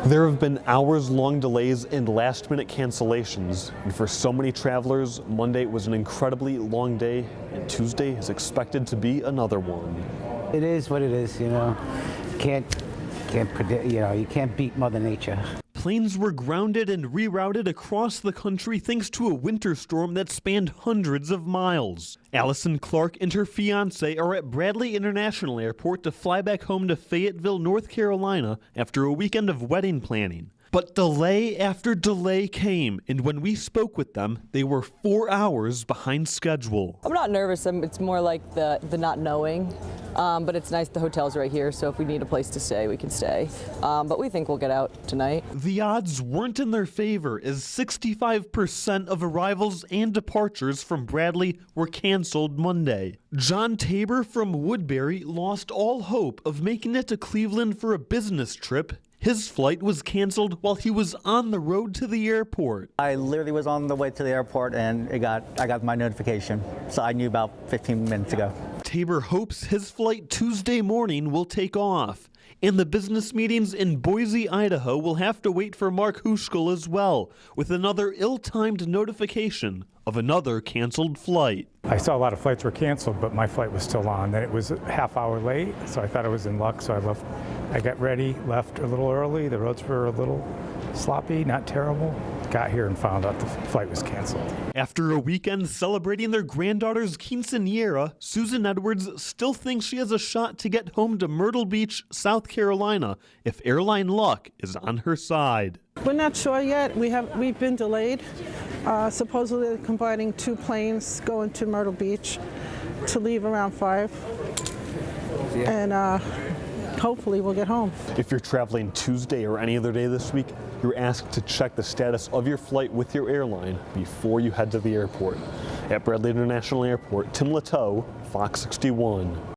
There have been hours-long delays and last-minute cancellations, and for so many travelers, Monday was an incredibly long day, and Tuesday is expected to be another one. It is what it is, you know. Can't predict, you know, you can't beat Mother Nature. Planes were grounded and rerouted across the country thanks to a winter storm that spanned hundreds of miles. Allison Clark and her fiance are at Bradley International Airport to fly back home to Fayetteville, North Carolina after a weekend of wedding planning. But delay after delay came, and when we spoke with them, they were 4 hours behind schedule. I'm not nervous. It's more like the not knowing. But it's nice the hotel's right here, so if we need a place to stay, we can stay. But we think we'll get out tonight. The odds weren't in their favor, as 65% of arrivals and departures from Bradley were canceled Monday. John Tabor from Woodbury lost all hope of making it to Cleveland for a business trip. His flight was canceled while he was on the road to the airport. I literally was on the way to the airport and I got my notification, so I knew about 15 minutes ago. Tabor hopes his flight Tuesday morning will take off. And the business meetings in Boise, Idaho will have to wait for Mark Huschel as well, with another ill-timed notification of another canceled flight. I saw a lot of flights were canceled, but my flight was still on. Then it was a half hour late, so I thought I was in luck, so I left. I got ready, left a little early. The roads were a little sloppy, not terrible. Got here and found out the flight was canceled. After a weekend celebrating their granddaughter's quinceañera, Susan Edwards still thinks she has a shot to get home to Myrtle Beach, South Carolina, if airline luck is on her side. We're not sure yet. We've been delayed. Supposedly they're combining 2 planes going to Myrtle Beach to leave around 5. And hopefully we'll get home. If you're traveling Tuesday or any other day this week, you're asked to check the status of your flight with your airline before you head to the airport. At Bradley International Airport, Tim Lateau, Fox 61.